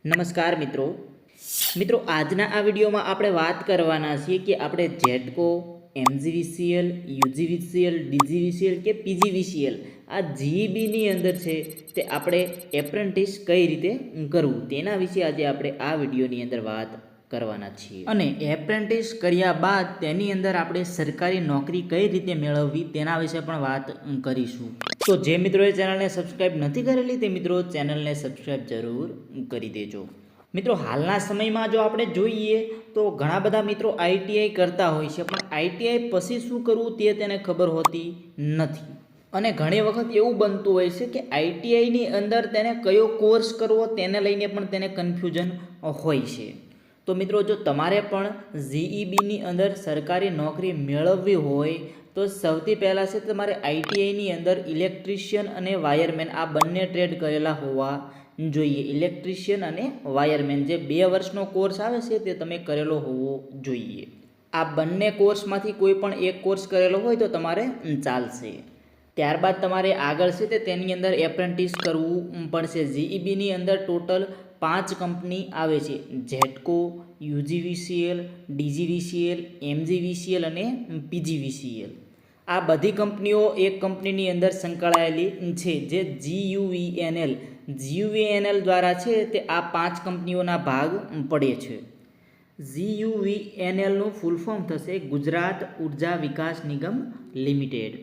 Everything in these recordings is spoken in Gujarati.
નમસ્કાર મિત્રો મિત્રો આજના આ વિડીયોમાં આપણે વાત કરવાના છીએ કે આપણે જેટકો એમજીવીસીએલ યુજીવીસીએલ ડીજીવીસીએલ કે પીજીવીસીએલ આ જીઈબીની અંદર છે તે આપણે એપ્રેન્ટિસ કઈ રીતે કરવું તેના વિશે આજે આપણે આ વિડીયોની અંદર વાત કરવાના છીએ અને એપ્રેન્ટિસ કર્યા બાદ તેની અંદર આપણે સરકારી નોકરી કઈ રીતે મેળવવી તેના વિશે પણ વાત કરીશું। તો જે મિત્રોએ ચેનલને સબસ્ક્રાઇબ નથી કરેલી તે મિત્રો ચેનલને સબસ્ક્રાઇબ જરૂર કરી દેજો। મિત્રો હાલના સમયમાં જો આપણે જોઈએ તો ઘણા બધા મિત્રો આઈટીઆઈ કરતા હોય છે, પણ આઈટીઆઈ પછી શું કરવું તે તેને ખબર હોતી નથી અને ઘણી વખત એવું બનતું હોય છે કે આઈટીઆઈની અંદર તેને કયો કોર્સ કરવો તેને લઈને પણ તેને કન્ફ્યુઝન હોય છે। તો મિત્રો જો તમારે પણ જીઈબીની અંદર સરકારી નોકરી મેળવવી હોય તો સૌથી પહેલાં છે તમારે આઈટીઆઈની અંદર ઇલેક્ટ્રિશિયન અને વાયરમેન આ બંને ટ્રેડ કરેલા હોવા જોઈએ। ઇલેક્ટ્રિશિયન અને વાયરમેન જે 2 વર્ષનો કોર્સ આવે છે તે તમે કરેલો હોવો જોઈએ। આ બંને કોર્સમાંથી કોઈ પણ એક કોર્સ કરેલો હોય તો તમારે ચાલશે। ત્યારબાદ તમારે આગળ છે તે તેની અંદર એપ્રેન્ટિસ કરવું પડશે। જીઈબીની અંદર ટોટલ 5 કંપની આવે છે, જેટકો, યુજીવીસીએલ, ડીજીવીસીએલ, એમજીવીસીએલ અને પીજીવીસીએલ। આ બધી કંપનીઓ એક કંપનીની અંદર સંકળાયેલી છે જે જીયુવીએનએલ દ્વારા છે તે આ 5 કંપનીઓના ભાગ પડે છે। જીયુવીએનએલનું ફૂલ ફોર્મ થશે ગુજરાત ઉર્જા વિકાસ નિગમ લિમિટેડ।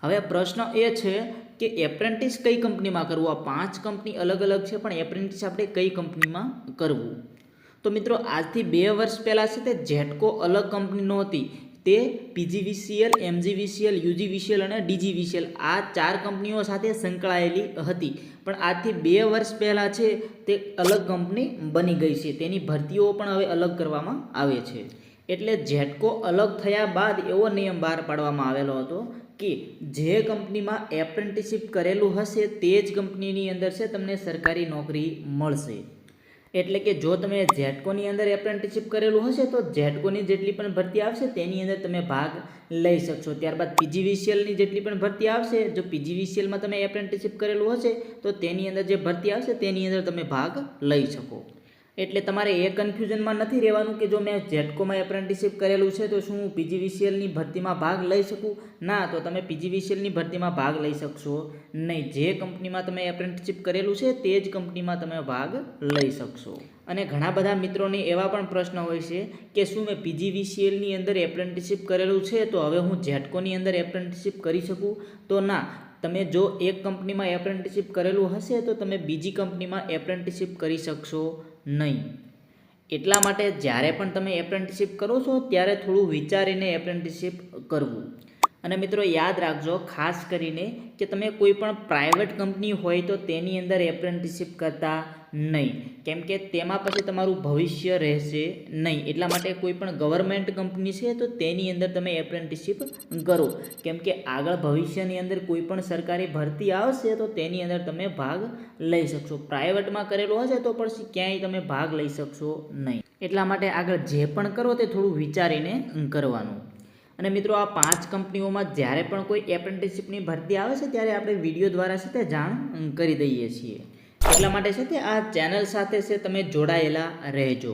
હવે પ્રશ્ન એ છે કે એપ્રેન્ટિસ કઈ કંપનીમાં કરવું? આ 5 કંપની અલગ અલગ છે, પણ એપ્રેન્ટિસ આપણે કઈ કંપનીમાં કરવું? તો મિત્રો આજથી 2 વર્ષ પહેલાં છે તે જેટકો અલગ કંપનીનો હતી, તે પીજીવીસીએલ, એમજીવીસીએલ, યુજીવીસીએલ અને ડીજીવીસીએલ આ 4 કંપનીઓ સાથે સંકળાયેલી હતી, પણ આજથી 2 વર્ષ પહેલાં છે તે અલગ કંપની બની ગઈ છે। તેની ભરતીઓ પણ હવે અલગ કરવામાં આવે છે। એટલે જેટકો અલગ થયા બાદ એવો નિયમ બહાર પાડવામાં આવેલો હતો કે જે કંપનીમાં એપ્રેન્ટિસશીપ કરેલું હશે તે જ કંપનીની અંદર છે તમને સરકારી નોકરી મળશે। એટલે કે જો તમે જેટકોની અંદર એપ્રેન્ટિસશીપ કરેલું હશે તો જેટકોની જેટલી પણ ભરતી આવશે તેની અંદર તમે ભાગ લઈ શકશો। ત્યારબાદ પીજીવીસીએલની જેટલી પણ ભરતી આવશે, જો પીજીવીસીએલમાં તમે એપ્રેન્ટિસશીપ કરેલું હશે તો તેની અંદર જે ભરતી આવશે તેની અંદર તમે ભાગ લઈ શકો। એટલે તમારે એ કન્ફ્યુઝનમાં નથી રહેવાનું કે જો મેં જેટકોમાં એપ્રેન્ટિસશીપ કરેલું છે તો શું હું પીજીવીસીએલની ભરતીમાં ભાગ લઈ શકું? ના, તો તમે પીજીવીસીએલની ભરતીમાં ભાગ લઈ શકશો નહીં। જે કંપનીમાં તમે એપ્રેન્ટિસશીપ કરેલું છે તે જ કંપનીમાં તમે ભાગ લઈ શકશો। અને ઘણા બધા મિત્રોને એવા પણ પ્રશ્ન હોય છે કે શું મેં પીજીવીસીએલની અંદર એપ્રેન્ટિસશીપ કરેલું છે તો હવે હું જેટકોની અંદર એપ્રેન્ટિસશીપ કરી શકું? તો ના, તમે જો એક કંપનીમાં એપ્રેન્ટિસશીપ કરેલું હશે તો તમે બીજી કંપનીમાં એપ્રેન્ટિસશીપ કરી શકશો નહીં। એટલા માટે જ્યારે પણ તમે એપ્રેન્ટિસશીપ કરો છો ત્યારે થોડું વિચારીને એપ્રેન્ટિસશીપ કરવું। અને મિત્રો યાદ રાખજો ખાસ કરીને કે તમે કોઈ પણ પ્રાઇવેટ કંપની હોય તો તેની અંદર એપ્રેન્ટિસશીપ કરતા નહીં, કેમ કે તેમાં પછી તમારું ભવિષ્ય રહેશે નહીં। એટલા માટે કોઈ પણ ગવર્મેન્ટ કંપની છે તો તેની અંદર તમે એપ્રેન્ટિસશીપ કરો, કેમ કે આગળ ભવિષ્યની અંદર કોઈ પણ સરકારી ભરતી આવશે તો તેની અંદર તમે ભાગ લઈ શકશો। પ્રાઇવેટમાં કરેલું હશે તો પછી ક્યાંય તમે ભાગ લઈ શકશો નહીં। એટલા માટે આગળ જે પણ કરો તે થોડું વિચારીને કરવાનું। અને મિત્રો આ 5 કંપનીઓમાં જ્યારે પણ કોઈ એપ્રેન્ટિસશીપની ભરતી આવે છે ત્યારે આપણે વિડીયો દ્વારા છે તે જાણ કરી દઈએ છીએ। એટલા માટે છે તે આ ચેનલ સાથે છે તમે જોડાયેલા રહેજો।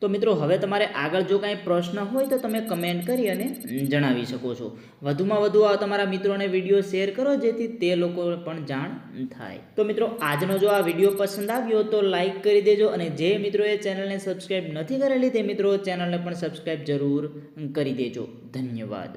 તો મિત્રો હવે તમારે આગળ જો કાંઈ પ્રશ્ન હોય તો તમે કમેન્ટ કરી અને જણાવી શકો છો। વધુમાં વધુ આ તમારા મિત્રોને વિડીયો શેર કરો જેથી તે લોકો પણ જાણ થાય। તો મિત્રો આજનો જો આ વિડીયો પસંદ આવ્યો તો લાઈક કરી દેજો, અને જે મિત્રોએ ચેનલને સબસ્ક્રાઈબ નથી કરેલી તે મિત્રો ચેનલને પણ સબસ્ક્રાઈબ જરૂર કરી દેજો। ધન્યવાદ।